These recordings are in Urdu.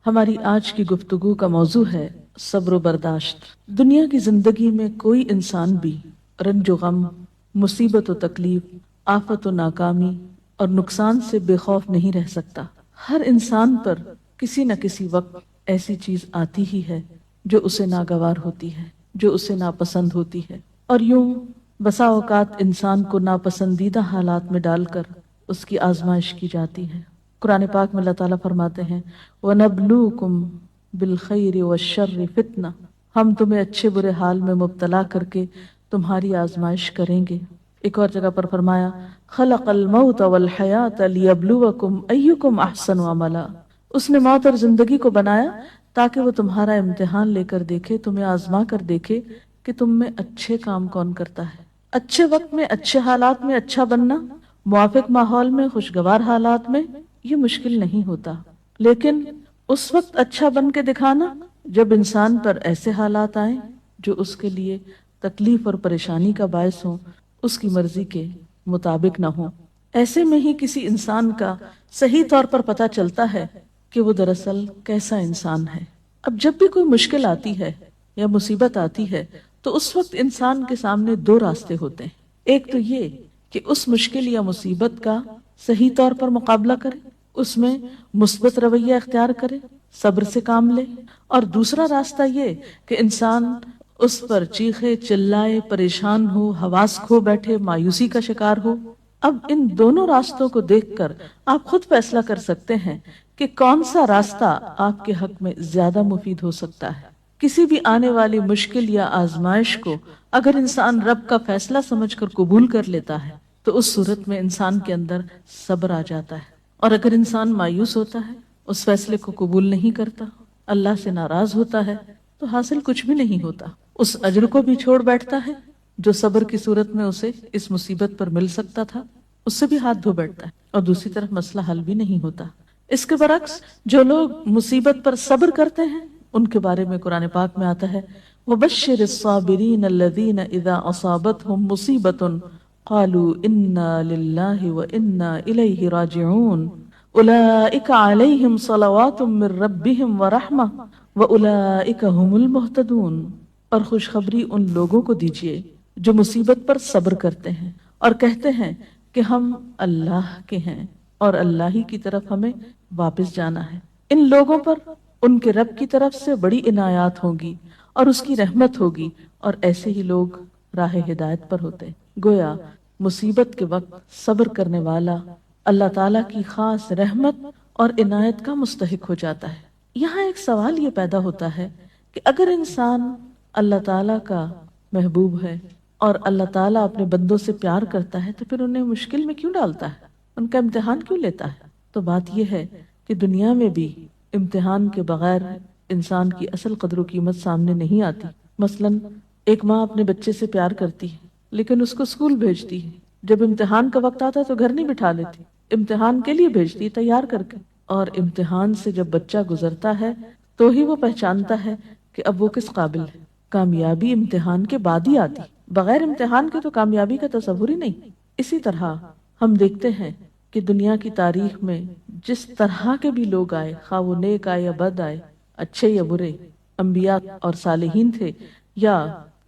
ہماری آج کی گفتگو کا موضوع ہے صبر و برداشت۔ دنیا کی زندگی میں کوئی انسان بھی رنج و غم، مصیبت و تکلیف، آفت و ناکامی اور نقصان سے بے خوف نہیں رہ سکتا۔ ہر انسان پر کسی نہ کسی وقت ایسی چیز آتی ہی ہے جو اسے ناگوار ہوتی ہے، جو اسے ناپسند ہوتی ہے، اور یوں بسا اوقات انسان کو ناپسندیدہ حالات میں ڈال کر اس کی آزمائش کی جاتی ہے۔ قرآن پاک میں اللہ تعالیٰ فرماتے ہیں وَنَبْلُوكُمْ بِالْخَيْرِ وَالشَّرِّ فِتْنَةً، ہم تمہیں اچھے برے حال میں مبتلا کر کے تمہاری آزمائش کریں گے۔ ایک اور جگہ پر فرمایا خَلَقَ الْمَوْتَ وَالْحَيَاةَ لِيَبْلُوَكُمْ أَيُّكُمْ أَحْسَنُ عَمَلًا، اس نے موت اور زندگی کو بنایا تاکہ وہ تمہارا امتحان لے کر دیکھے، تمہیں آزما کر دیکھے کہ تم میں اچھے کام کون کرتا ہے۔ اچھے وقت میں، اچھے حالات میں اچھا بننا، موافق ماحول میں، خوشگوار حالات میں، یہ مشکل نہیں ہوتا، لیکن اس وقت اچھا بن کے دکھانا جب انسان پر ایسے حالات آئیں جو اس کے لیے تکلیف اور پریشانی کا باعث ہوں، اس کی مرضی کے مطابق نہ ہوں۔ ایسے میں ہی کسی انسان کا صحیح طور پر پتہ چلتا ہے کہ وہ دراصل کیسا انسان ہے۔ اب جب بھی کوئی مشکل آتی ہے یا مصیبت آتی ہے تو اس وقت انسان کے سامنے دو راستے ہوتے ہیں۔ ایک تو یہ کہ اس مشکل یا مصیبت کا صحیح طور پر مقابلہ کرے، اس میں مثبت رویہ اختیار کرے، صبر سے کام لے، اور دوسرا راستہ یہ کہ انسان اس پر چیخے چلائے، پریشان ہو، حواس کھو بیٹھے، مایوسی کا شکار ہو۔ اب ان دونوں راستوں کو دیکھ کر آپ خود فیصلہ کر سکتے ہیں کہ کون سا راستہ آپ کے حق میں زیادہ مفید ہو سکتا ہے۔ کسی بھی آنے والی مشکل یا آزمائش کو اگر انسان رب کا فیصلہ سمجھ کر قبول کر لیتا ہے تو اس صورت میں انسان کے اندر صبر آ جاتا ہے، اور اگر انسان مایوس ہوتا ہے، اس فیصلے کو قبول نہیں کرتا، اللہ سے ناراض ہوتا ہے، تو حاصل کچھ بھی نہیں ہوتا، اس اجر کو بھی چھوڑ بیٹھتا ہے جو صبر کی صورت میں اسے اس مصیبت پر مل سکتا تھا، اس سے بھی ہاتھ دھو بیٹھتا ہے، اور دوسری طرف مسئلہ حل بھی نہیں ہوتا۔ اس کے برعکس جو لوگ مصیبت پر صبر کرتے ہیں ان کے بارے میں قرآن پاک میں آتا ہے وَبَشِّرِ الصَّابِرِينَ الَّذِينَ إِذَا أَصَابَتْهُمْ مُصِيبَةٌ قَالُوا إِنَّا لِلَّهِ وَإِنَّا إِلَيْهِ رَاجِعُونَ أُولَئِكَ عَلَيْهِمْ صَلَوَاتٌ مِّن رَّبِّهِمْ وَرَحْمَةٌ وَأُولَئِكَ هُمُ الْمُهْتَدُونَ، اور خوشخبری ان لوگوں کو دیجیے جو مصیبت پر صبر کرتے ہیں اور کہتے ہیں کہ ہم اللہ کے ہیں اور اللہ ہی کی طرف ہمیں واپس جانا ہے۔ ان لوگوں پر ان کے رب کی طرف سے بڑی عنایات ہوں گی اور اس کی رحمت ہوگی، اور ایسے ہی لوگ راہ ہدایت پر ہوتے۔ گویا مصیبت کے وقت صبر کرنے والا اللہ تعالیٰ کی خاص رحمت اور عنایت کا مستحق ہو جاتا ہے۔ یہاں ایک سوال یہ پیدا ہوتا ہے کہ اگر انسان اللہ تعالیٰ کا محبوب ہے اور اللہ تعالیٰ اپنے بندوں سے پیار کرتا ہے تو پھر انہیں مشکل میں کیوں ڈالتا ہے، ان کا امتحان کیوں لیتا ہے؟ تو بات یہ ہے کہ دنیا میں بھی امتحان کے بغیر انسان کی اصل قدر و قیمت سامنے نہیں آتی۔ مثلا ایک ماں اپنے بچے سے پیار کرتی ہے لیکن اس کو اسکول بھیجتی ہے، جب امتحان کا وقت آتا ہے تو گھر نہیں بٹھا لیتی، امتحان کے لیے بھیجتی ہے تیار کر کے، اور امتحان سے جب بچہ گزرتا ہے تو ہی وہ پہچانتا ہے کہ اب وہ کس قابل ہے۔ کامیابی امتحان کے بعد ہی آتی، بغیر امتحان کے تو کامیابی کا تصور ہی نہیں۔ اسی طرح ہم دیکھتے ہیں کہ دنیا کی تاریخ میں جس طرح کے بھی لوگ آئے، خواہ وہ نیک آئے یا بد آئے، اچھے یا برے، انبیاء اور صالحین تھے یا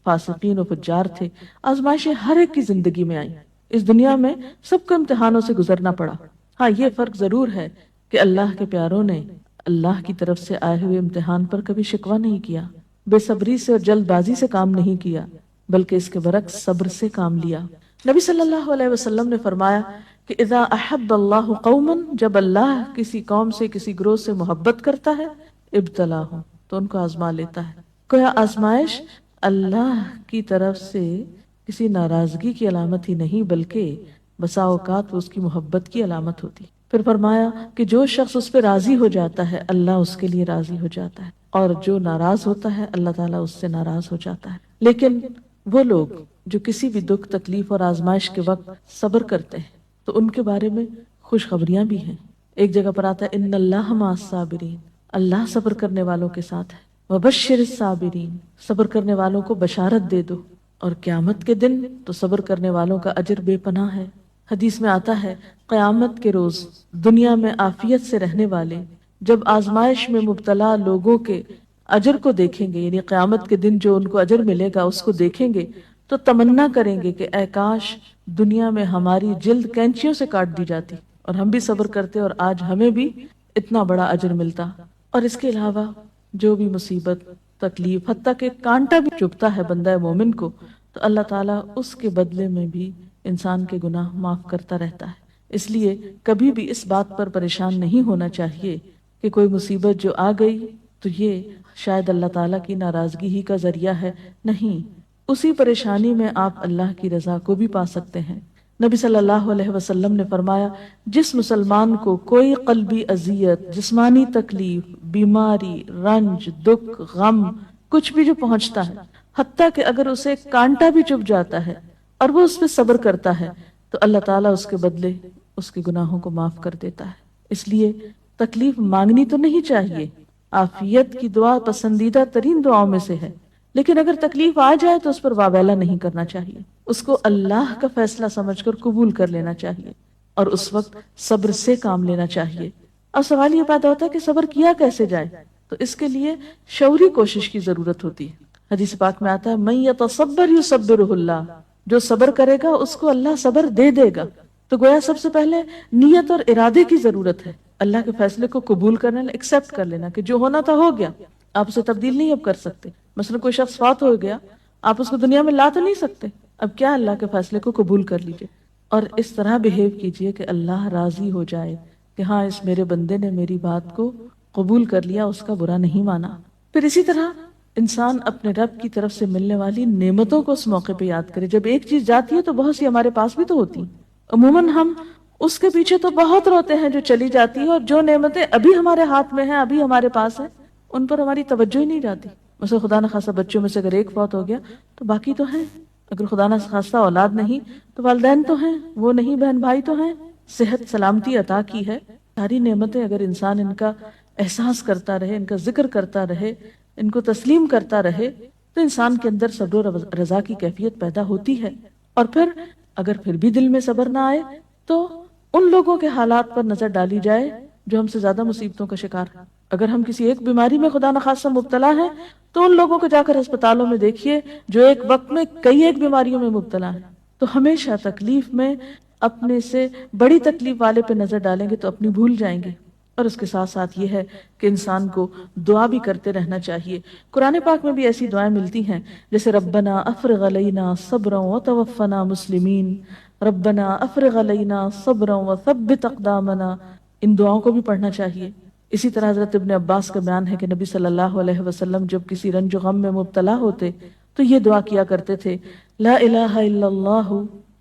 فاسقین و فجار تھے، آزمائشیں ہر ایک کی زندگی میں آئیں۔ اس دنیا میں سب کو امتحانوں سے گزرنا پڑا۔ ہاں یہ فرق ضرور ہے کہ اللہ کے پیاروں نے اللہ کی طرف سے آئے ہوئے امتحان پر کبھی شکوہ نہیں کیا، بے صبری سے اور جلد بازی سے کام نہیں کیا، بلکہ اس کے برعکس صبر سے کام لیا۔ نبی صلی اللہ علیہ وسلم نے فرمایا کہ اذا احب اللہ قوما، جب اللہ کسی قوم سے، کسی گروہ سے محبت کرتا ہے، ابتلاہم، تو ان کو آزما لیتا ہے۔ گویا آزمائش اللہ کی طرف سے کسی ناراضگی کی علامت ہی نہیں بلکہ بسا اوقات وہ اس کی محبت کی علامت ہوتی۔ پھر فرمایا کہ جو شخص اس پہ راضی ہو جاتا ہے اللہ اس کے لیے راضی ہو جاتا ہے، اور جو ناراض ہوتا ہے اللہ تعالیٰ اس سے ناراض ہو جاتا ہے۔ لیکن وہ لوگ جو کسی بھی دکھ، تکلیف اور آزمائش کے وقت صبر کرتے ہیں تو ان کے بارے میں خوشخبریاں بھی ہیں۔ ایک جگہ پر آتا ہے ان اللہ مع الصابرین، اللہ صبر کرنے والوں کے ساتھ ہے۔ وبشر الصابرین، صبر کرنے والوں کو بشارت دے دو، اور قیامت کے دن تو صبر کرنے والوں کا اجر بے پناہ ہے۔ حدیث میں آتا ہے قیامت کے روز دنیا میں عافیت سے رہنے والے جب آزمائش میں مبتلا لوگوں کے اجر کو دیکھیں گے، یعنی قیامت کے دن جو ان کو اجر ملے گا اس کو دیکھیں گے تو تمنا کریں گے کہ اے کاش دنیا میں ہماری جلد کینچیوں سے کاٹ دی جاتی اور ہم بھی صبر کرتے اور آج ہمیں بھی اتنا بڑا اجر ملتا۔ اور اس کے علاوہ جو بھی مصیبت، تکلیف، حتیٰ کہ کانٹا بھی چبھتا ہے بندہ مومن کو، تو اللہ تعالیٰ اس کے بدلے میں بھی انسان کے گناہ معاف کرتا رہتا ہے۔ اس لیے کبھی بھی اس بات پر پریشان نہیں ہونا چاہیے کہ کوئی مصیبت جو آ گئی تو یہ شاید اللہ تعالیٰ کی ناراضگی ہی کا ذریعہ ہے، نہیں، اسی پریشانی میں آپ اللہ کی رضا کو بھی پا سکتے ہیں۔ نبی صلی اللہ علیہ وسلم نے فرمایا، جس مسلمان کو کوئی قلبی اذیت، جسمانی تکلیف، بیماری، رنج، دکھ، غم، کچھ بھی جو پہنچتا ہے، حتیٰ کہ اگر اسے کانٹا بھی چبھ جاتا ہے اور وہ اس پہ صبر کرتا ہے تو اللہ تعالیٰ اس کے بدلے اس کے گناہوں کو معاف کر دیتا ہے۔ اس لیے تکلیف مانگنی تو نہیں چاہیے، عافیت کی دعا پسندیدہ ترین دعاؤں میں سے ہے، لیکن اگر تکلیف آ جائے تو اس پر واویلا نہیں کرنا چاہیے، اس کو اللہ کا فیصلہ سمجھ کر قبول کر لینا چاہیے اور اس وقت صبر سے کام لینا چاہیے۔ اب سوال یہ پیدا ہوتا ہے کہ صبر کیا کیسے جائے؟ تو اس کے لیے شعوری کوشش کی ضرورت ہوتی ہے۔ حدیث پاک میں آتا ہے من یتصبر یصبرہ اللہ، جو صبر کرے گا اس کو اللہ صبر دے دے گا۔ تو گویا سب سے پہلے نیت اور ارادے کی ضرورت ہے، اللہ کے فیصلے کو قبول کرنا، ایکسپٹ کر لینا کہ جو ہونا تھا ہو گیا، آپ اسے تبدیل نہیں اب کر سکتے۔ مثلا کوئی شخص فوت ہو گیا، آپ اس کو دنیا میں لا تو نہیں سکتے، اب کیا اللہ کے فیصلے کو قبول کر لیجئے اور اس طرح بہیو کیجئے کہ اللہ راضی ہو جائے کہ ہاں اس میرے بندے نے میری بات کو قبول کر لیا، اس کا برا نہیں مانا۔ پھر اسی طرح انسان اپنے رب کی طرف سے ملنے والی نعمتوں کو اس موقع پہ یاد کرے۔ جب ایک چیز جاتی ہے تو بہت سی ہمارے پاس بھی تو ہوتی ہیں، عموماً ہم اس کے پیچھے تو بہت روتے ہیں جو چلی جاتی ہے، اور جو نعمتیں ابھی ہمارے ہاتھ میں ہیں، ابھی ہمارے پاس ہیں، ان پر ہماری توجہ ہی نہیں جاتی۔ مثلا خدا نخواستہ بچوں میں سے اگر ایک فوت ہو گیا تو باقی تو ہیں، اگر خدا نخواستہ اولاد نہیں تو والدین تو ہیں، وہ نہیں بہن بھائی تو ہیں، صحت سلامتی عطا کی ہے، ساری نعمتیں اگر انسان ان کا احساس کرتا رہے، ان کا ذکر کرتا رہے، ان کو تسلیم کرتا رہے تو انسان کے اندر صبر و رضا کی کیفیت پیدا ہوتی ہے۔ اور پھر اگر پھر بھی دل میں صبر نہ آئے تو ان لوگوں کے حالات پر نظر ڈالی جائے جو ہم سے زیادہ مصیبتوں کا شکار ہیں۔ اگر ہم کسی ایک بیماری میں خدا نخواستہ مبتلا ہیں تو ان لوگوں کو جا کر ہسپتالوں میں دیکھیے جو ایک وقت میں کئی ایک بیماریوں میں مبتلا ہیں۔ تو ہمیشہ تکلیف میں اپنے سے بڑی تکلیف والے پہ نظر ڈالیں گے تو اپنی بھول جائیں گے۔ اور اس کے ساتھ ساتھ یہ ہے کہ انسان کو دعا بھی کرتے رہنا چاہیے۔ قرآن پاک میں بھی ایسی دعائیں ملتی ہیں جیسے ربنا افرغ علینا صبرا وتوفنا مسلمین، ربنا افرغ علینا صبرا وثبت اقدامنا، ان دعاؤں کو بھی پڑھنا چاہیے۔ اسی طرح حضرت ابن عباس کا بیان ہے کہ نبی صلی اللہ علیہ وسلم جب کسی رنج و غم میں مبتلا ہوتے تو یہ دعا کیا کرتے تھے، لا الہ الا اللہ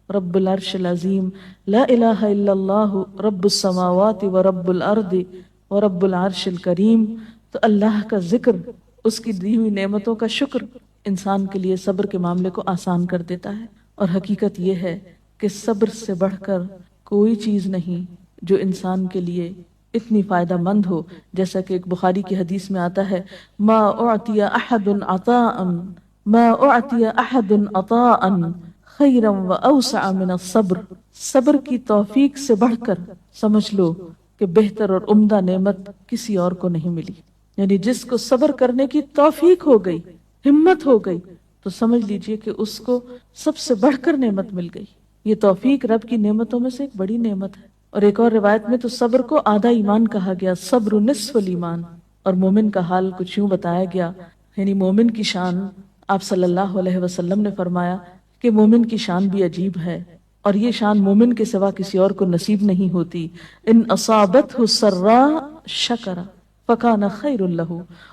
رب العرش العظیم، لا الہ الا اللہ رب السماوات و رب الارض و رب العرش الکریم۔ تو اللہ کا ذکر، اس کی دی ہوئی نعمتوں کا شکر انسان کے لیے صبر کے معاملے کو آسان کر دیتا ہے۔ اور حقیقت یہ ہے کہ صبر سے بڑھ کر کوئی چیز نہیں جو انسان کے لیے اتنی فائدہ مند ہو، جیسا کہ ایک بخاری کی حدیث میں آتا ہے، ما اعطی احد عطاء ما اعطی احد عطاء خیرا و اوسع من الصبر۔ صبر کی توفیق سے بڑھ کر سمجھ لو کہ بہتر اور عمدہ نعمت کسی اور کو نہیں ملی۔ یعنی جس کو صبر کرنے کی توفیق ہو گئی، ہمت ہو گئی، تو سمجھ لیجئے کہ اس کو سب سے بڑھ کر نعمت مل گئی۔ یہ توفیق رب کی نعمتوں میں سے ایک بڑی نعمت ہے۔ اور ایک اور روایت میں تو صبر کو آدھا ایمان کہا گیا، صبر نصف الایمان۔ اور مومن کا حال کچھ یوں بتایا گیا، یعنی مومن کی شان، آپ صلی اللہ علیہ وسلم نے فرمایا کہ مومن کی شان بھی عجیب ہے، اور یہ شان مومن کے سوا کسی اور کو نصیب نہیں ہوتی۔ ان اصابتہ سراء شکر فکان خیر لہ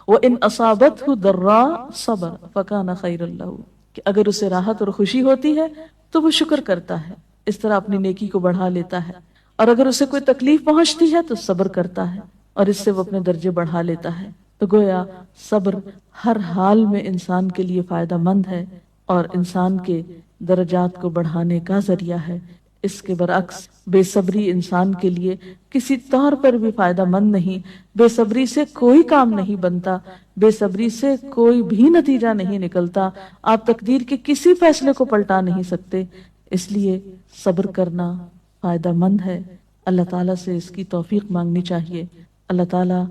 وان اصابتہ ضراء صبر فکان خیر لہ، کہ اگر اسے راحت اور خوشی ہوتی ہے تو وہ شکر کرتا ہے، اس طرح اپنی نیکی کو بڑھا لیتا ہے، اور اگر اسے کوئی تکلیف پہنچتی ہے تو صبر کرتا ہے اور اس سے وہ اپنے درجے بڑھا لیتا ہے۔ تو گویا صبر ہر حال میں انسان کے لیے فائدہ مند ہے اور انسان کے درجات کو بڑھانے کا ذریعہ ہے۔ اس کے برعکس بے صبری انسان کے لیے کسی طور پر بھی فائدہ مند نہیں، بے صبری سے کوئی کام نہیں بنتا، بے صبری سے کوئی بھی نتیجہ نہیں نکلتا، آپ تقدیر کے کسی فیصلے کو پلٹا نہیں سکتے۔ اس لیے صبر کرنا فائدہ مند ہے، اللہ تعالیٰ سے اس کی توفیق مانگنی چاہیے۔ اللہ تعالیٰ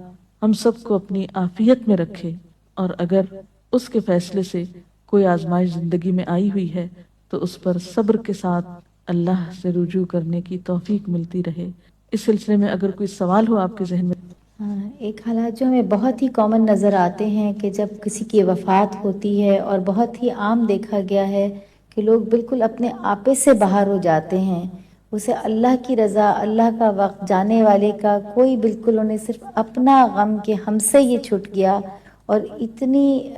ہم سب کو اپنی عافیت میں رکھے، اور اگر اس کے فیصلے سے کوئی آزمائش زندگی میں آئی ہوئی ہے تو اس پر صبر کے ساتھ اللہ سے رجوع کرنے کی توفیق ملتی رہے۔ اس سلسلے میں اگر کوئی سوال ہو آپ کے ذہن میں۔ ہاں، ایک حالات جو ہمیں بہت ہی کامن نظر آتے ہیں کہ جب کسی کی وفات ہوتی ہے، اور بہت ہی عام دیکھا گیا ہے کہ لوگ بالکل اپنے آپے سے باہر ہو جاتے ہیں، اسے اللہ کی رضا، اللہ کا وقت، جانے والے کا کوئی بالکل انہیں صرف اپنا غم کہ ہم سے یہ چھٹ گیا، اور اتنی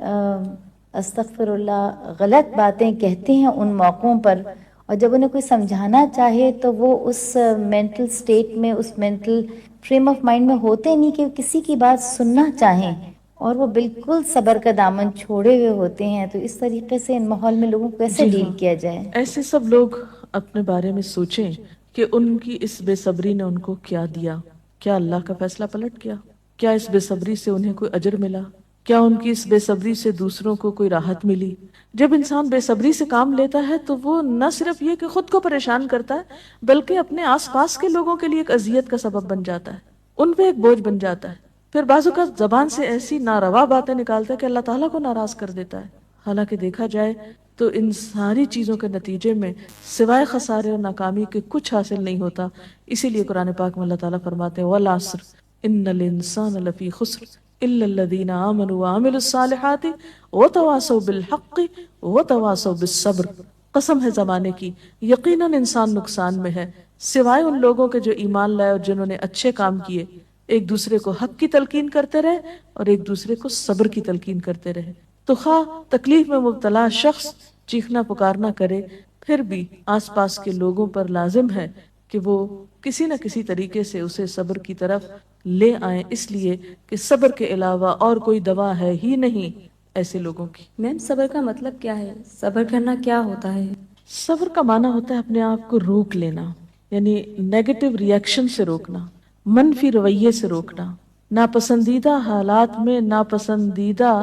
استغفر اللہ غلط باتیں کہتے ہیں ان موقعوں پر، اور جب انہیں کوئی سمجھانا چاہے تو وہ اس مینٹل سٹیٹ میں، اس مینٹل فریم آف مائنڈ میں ہوتے نہیں کہ کسی کی بات سننا چاہیں، اور وہ بالکل صبر کا دامن چھوڑے ہوئے ہوتے ہیں۔ تو اس طریقے سے ان ماحول میں لوگوں کو کیسے جی ڈیل ہاں، کیا جائے؟ ایسے سب لوگ اپنے بارے میں سوچیں کہ ان کی اس بے صبری نے ان کو کیا دیا۔ کیا اللہ کا فیصلہ پلٹ گیا؟ کیا اس بے صبری سے انہیں کوئی اجر ملا؟ کیا ان کی اس بے صبری سے دوسروں کو کوئی راحت ملی؟ جب انسان بے صبری سے کام لیتا ہے تو وہ نہ صرف یہ کہ خود کو پریشان کرتا ہے، بلکہ اپنے آس پاس کے لوگوں کے لیے ایک اذیت کا سبب بن جاتا ہے، ان پہ ایک بوجھ بن جاتا ہے۔ پھر بعض اوقات زبان سے ایسی ناروا باتیں نکالتا ہے کہ اللہ تعالیٰ کو ناراض کر دیتا ہے۔ حالانکہ دیکھا جائے تو ان ساری چیزوں کے نتیجے میں سوائے خسارے اور ناکامی کے کچھ حاصل نہیں ہوتا۔ اسی لیے قرآن پاک میں اللہ تعالیٰ فرماتے ہیں وَالْعَصْرِ إِنَّ الْإِنسَانَ لَفِي خُسْرٍ إِلَّا الَّذِينَ آمَنُوا وَعَمِلُوا الصَّالِحَاتِ وَتَوَاصَوْا بِالْحَقِّ وَتَوَاصَوْا بِالصَّبْرِ۔ قسم ہے زمانے کی، یقیناً انسان نقصان میں ہے سوائے ان لوگوں کے جو ایمان لائے اور جنہوں نے اچھے کام کیے، ایک دوسرے کو حق کی تلقین کرتے رہے اور ایک دوسرے کو صبر کی تلقین کرتے رہے۔ تو خواہ تکلیف میں مبتلا شخص چیخنا پکارنا کرے، پھر بھی آس پاس کے لوگوں پر لازم ہے کہ وہ کسی نہ کسی طریقے سے اسے صبر کی طرف لے آئیں، اس لیے کہ صبر کے علاوہ اور کوئی دوا ہے ہی نہیں ایسے لوگوں کی۔ میم صبر کا مطلب کیا ہے؟ صبر کرنا کیا ہوتا ہے؟ صبر کا معنی ہوتا ہے اپنے آپ کو روک لینا، یعنی نیگیٹو ریئیکشن سے روکنا، منفی رویے سے روکنا، ناپسندیدہ حالات میں ناپسندیدہ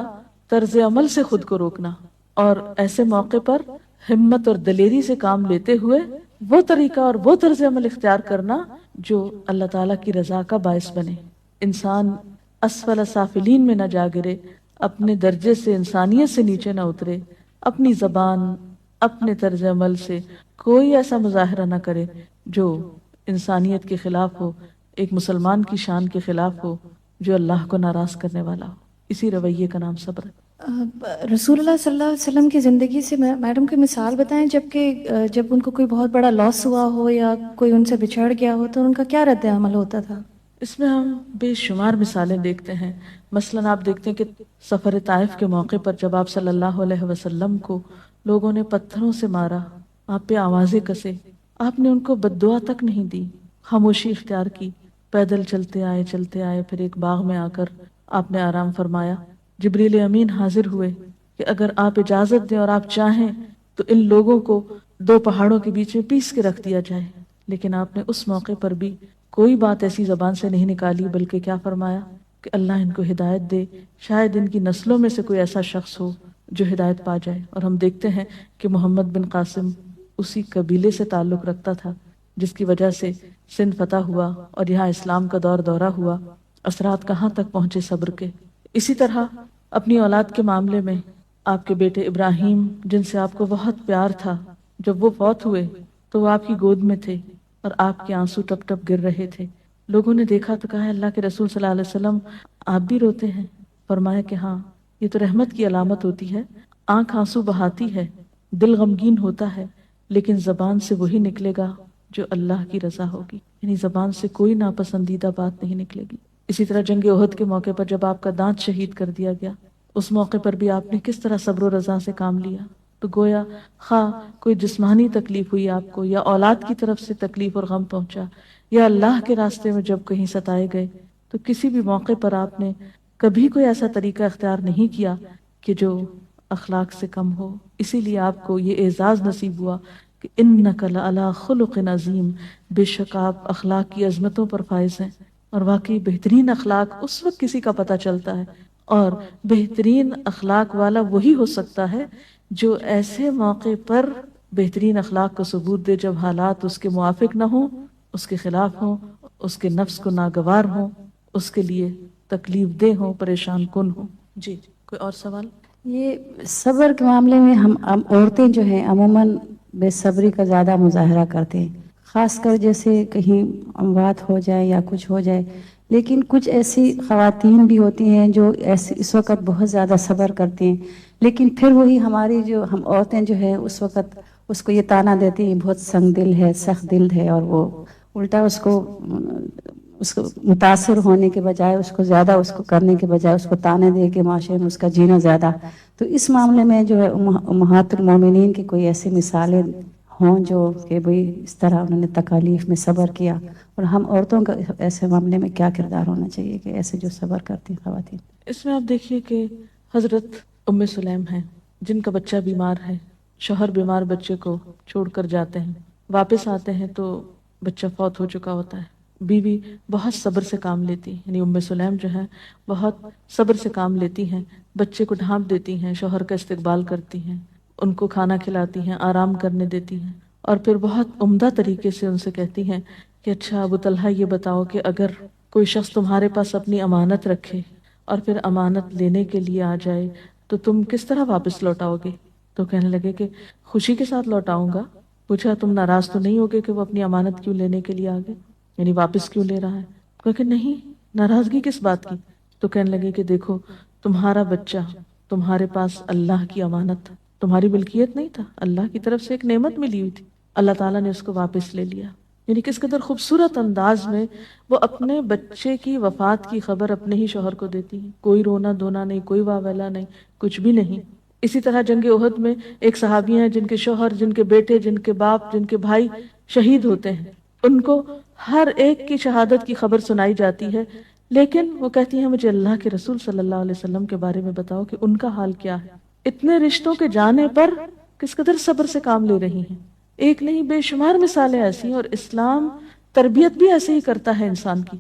طرز عمل سے خود کو روکنا، اور ایسے موقع پر ہمت اور دلیری سے کام لیتے ہوئے وہ طریقہ اور وہ طرز عمل اختیار کرنا جو اللہ تعالیٰ کی رضا کا باعث بنے۔ انسان اسفل سافلین میں نہ جا گرے، اپنے درجے سے انسانیت سے نیچے نہ اترے، اپنی زبان اپنے طرز عمل سے کوئی ایسا مظاہرہ نہ کرے جو انسانیت کے خلاف ہو، ایک مسلمان کی شان کے خلاف ہو، جو اللہ کو ناراض کرنے والا ہو۔ اسی رویے کا نام صبر ہے۔ رسول اللہ صلی اللہ علیہ وسلم کی زندگی سے میڈم کی مثال بتائیں، جب ان کو کوئی بہت بڑا لاس ہوا ہو یا کوئی ان سے بچھڑ گیا ہو تو ان کا کیا رد عمل ہوتا تھا؟ اس میں ہم بے شمار مثالیں دیکھتے ہیں۔ مثلاً آپ دیکھتے ہیں کہ سفر طائف کے موقع پر جب آپ صلی اللہ علیہ وسلم کو لوگوں نے پتھروں سے مارا، آپ پہ آوازیں کسے، آپ نے ان کو بد دعا تک نہیں دی، خاموشی اختیار کی، پیدل چلتے آئے، پھر ایک باغ میں آ کر آپ نے آرام فرمایا۔ جبریل امین حاضر ہوئے کہ اگر آپ اجازت دیں اور آپ چاہیں تو ان لوگوں کو دو پہاڑوں کے بیچ میں پیس کے رکھ دیا جائے، لیکن آپ نے اس موقع پر بھی کوئی بات ایسی زبان سے نہیں نکالی، بلکہ کیا فرمایا کہ اللہ ان کو ہدایت دے، شاید ان کی نسلوں میں سے کوئی ایسا شخص ہو جو ہدایت پا جائے۔ اور ہم دیکھتے ہیں کہ محمد بن قاسم اسی قبیلے سے تعلق رکھتا تھا جس کی وجہ سے سندھ فتح ہوا اور یہاں اسلام کا دورہ ہوا۔ اثرات کہاں تک پہنچے صبر کے۔ اسی طرح اپنی اولاد کے معاملے میں آپ کے بیٹے ابراہیم جن سے آپ کو بہت پیار تھا، جب وہ فوت ہوئے تو وہ آپ کی گود میں تھے اور آپ کے آنسو ٹپ ٹپ گر رہے تھے۔ لوگوں نے دیکھا تو کہا اللہ کے رسول صلی اللہ علیہ وسلم آپ بھی روتے ہیں؟ فرمایا کہ ہاں، یہ تو رحمت کی علامت ہوتی ہے، آنکھ آنسو بہاتی ہے، دل غمگین ہوتا ہے، لیکن زبان سے وہی نکلے گا جو اللہ کی رضا ہوگی، یعنی زبان سے کوئی ناپسندیدہ بات نہیں نکلے گی۔ اسی طرح جنگ احد کے موقع پر جب آپ کا دانت شہید کر دیا گیا، اس موقع پر بھی آپ نے کس طرح صبر و رضا سے کام لیا۔ تو گویا خواہ کوئی جسمانی تکلیف ہوئی آپ کو، یا اولاد کی طرف سے تکلیف اور غم پہنچا، یا اللہ کے راستے میں جب کہیں ستائے گئے، تو کسی بھی موقع پر آپ نے کبھی کوئی ایسا طریقہ اختیار نہیں کیا کہ جو اخلاق سے کم ہو۔ اسی لیے آپ کو یہ اعزاز نصیب ہوا کہ انک لعلی خلق عظیم، بے شک آپ اخلاق کی عظمتوں پر فائز ہیں۔ اور واقعی بہترین اخلاق اس وقت کسی کا پتہ چلتا ہے، اور بہترین اخلاق والا وہی ہو سکتا ہے جو ایسے موقع پر بہترین اخلاق کو ثبوت دے جب حالات اس کے موافق نہ ہوں، اس کے خلاف ہوں، اس کے نفس کو ناگوار ہوں، اس کے لیے تکلیف دہ ہوں، پریشان کن ہوں. جی کوئی اور سوال؟ یہ صبر کے معاملے میں ہم عورتیں جو ہیں عموماً بے صبری کا زیادہ مظاہرہ کرتے ہیں، خاص کر جیسے کہیں اموات ہو جائے یا کچھ ہو جائے. لیکن کچھ ایسی خواتین بھی ہوتی ہیں جو ایسے اس وقت بہت زیادہ صبر کرتی ہیں، لیکن پھر وہی ہماری جو ہم عورتیں جو ہیں اس وقت اس کو یہ طعنہ دیتی ہیں بہت سنگ دل ہے، سخت دل ہے، اور وہ الٹا اس کو متاثر ہونے کے بجائے اس کو زیادہ اس کو کرنے کے بجائے اس کو طعنے دے کے معاشرے میں اس کا جینا زیادہ. تو اس معاملے میں جو ہے امہات المومنین کی کوئی ایسی مثالیں ہوں جو کہ بھئی اس طرح انہوں نے تکالیف میں صبر کیا، اور ہم عورتوں کا ایسے معاملے میں کیا کردار ہونا چاہیے کہ ایسے جو صبر کرتی خواتین؟ اس میں آپ دیکھیے کہ حضرت ام سلیم ہیں جن کا بچہ بیمار ہے، شوہر بیمار بچے کو چھوڑ کر جاتے ہیں، واپس آتے ہیں تو بچہ فوت ہو چکا ہوتا ہے. بیوی بہت صبر سے کام لیتی، یعنی ام سلیم جو ہے بہت صبر سے کام لیتی ہیں، بچے کو ڈھانپ دیتی ہیں، شوہر کا استقبال کرتی ہیں، ان کو کھانا کھلاتی ہیں، آرام کرنے دیتی ہیں، اور پھر بہت عمدہ طریقے سے ان سے کہتی ہیں کہ اچھا ابو طلحہ یہ بتاؤ کہ اگر کوئی شخص تمہارے پاس اپنی امانت رکھے اور پھر امانت لینے کے لیے آ جائے تو تم کس طرح واپس لوٹاؤ گے؟ تو کہنے لگے کہ خوشی کے ساتھ لوٹاؤں گا. پوچھا تم ناراض تو نہیں ہوگے کہ وہ اپنی امانت کیوں لینے کے لیے آ گئے، یعنی واپس کیوں لے رہا ہے؟ کہا کہ نہیں، ناراضگی کس بات کی؟ تو کہنے لگے کہ دیکھو تمہارا بچہ تمہارے پاس اللہ کی امانت تھا، تمہاری ملکیت نہیں تھا، اللہ کی طرف سے ایک نعمت ملی ہوئی تھی، اللہ تعالیٰ نے اس کو واپس لے لیا. یعنی کس قدر خوبصورت انداز میں وہ اپنے بچے کی وفات کی خبر اپنے ہی شوہر کو دیتی ہیں، کوئی رونا دھونا نہیں، کوئی واویلا نہیں، کچھ بھی نہیں. اسی طرح جنگ احد میں ایک صحابی ہیں جن کے شوہر، جن کے بیٹے، جن کے باپ، جن کے بھائی شہید ہوتے ہیں، ان کو ہر ایک کی شہادت کی خبر سنائی جاتی ہے، لیکن وہ کہتی ہیں مجھے اللہ کے رسول صلی اللہ علیہ وسلم کے بارے میں بتاؤ کہ ان کا حال کیا ہے. اتنے رشتوں کے جانے پر کس قدر صبر سے کام لے رہی ہیں. ایک نہیں بے شمار مثالیں ایسی ہیں، اور اسلام تربیت بھی ایسے ہی کرتا ہے انسان کی.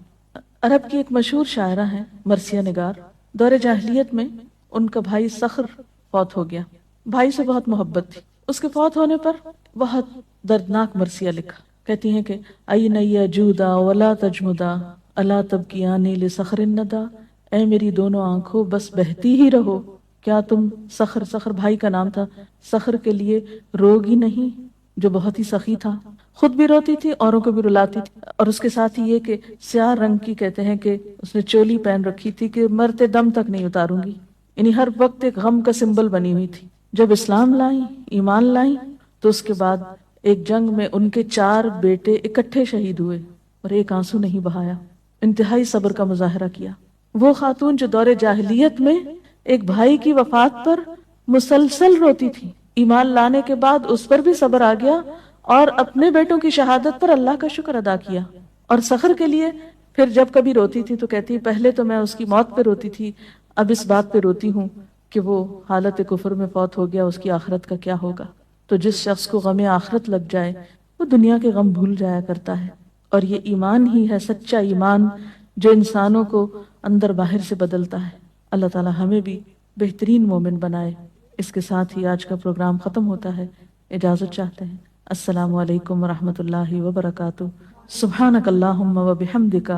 عرب کی ایک مشہور شاعرہ ہیں مرثیہ نگار، دور جاہلیت میں ان کا بھائی صخر فوت ہو گیا، بھائی سے بہت محبت تھی. اس کے فوت ہونے پر بہت دردناک مرثیہ لکھا. کہتی ہیں کہ این یجودا ولا تجمدا الا تبکیانی لصخر الندى، اے میری دونوں آنکھوں بس بہتی ہی رہو، کیا تم صخر بھائی کا نام تھا، صخر کے لیے روگی نہیں جو بہت ہی سخی تھا، خود بھی روتی تھی اوروں کو بھی رلاتی تھی. اور اس کے ساتھ ہی یہ کہ سیاہ رنگ کی کہتے ہیں کہ اس نے چولی پہن رکھی تھی کہ مرتے دم تک نہیں اتاروں گی، یعنی ہر وقت ایک غم کا سمبل بنی ہوئی تھی. جب اسلام لائیں، ایمان لائیں، تو اس کے بعد ایک جنگ میں ان کے 4 بیٹے اکٹھے شہید ہوئے اور ایک آنسو نہیں بہایا، انتہائی صبر کا مظاہرہ کیا. وہ خاتون جو دور جاہلیت میں ایک بھائی کی وفات پر مسلسل روتی تھی، ایمان لانے کے بعد اس پر بھی صبر آ گیا اور اپنے بیٹوں کی شہادت پر اللہ کا شکر ادا کیا. اور صخر کے لیے پھر جب کبھی روتی تھی تو کہتی پہلے تو میں اس کی موت پہ روتی تھی، اب اس بات پہ روتی ہوں کہ وہ حالت کفر میں فوت ہو گیا، اس کی آخرت کا کیا ہوگا. تو جس شخص کو غم آخرت لگ جائے وہ دنیا کے غم بھول جایا کرتا ہے. اور یہ ایمان ہی ہے سچا ایمان جو انسانوں کو اندر باہر سے بدلتا ہے. اللہ تعالی ہمیں بھی بہترین مومن بنائے. اس کے ساتھ ہی آج کا پروگرام ختم ہوتا ہے، اجازت چاہتے ہیں. السلام علیکم ورحمۃ اللہ وبرکاتہ. سبحانک اللہم وبحمدک،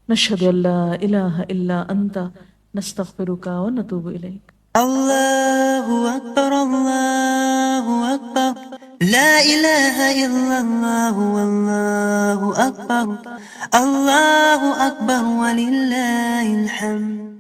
نشہد ان لا الہ الا انت، نستغفرک ونتوب الیک. اللہ اکبر اللہ اکبر لا الہ الا اللہ واللہ اکبر اللہ اکبر وللہ الحمد.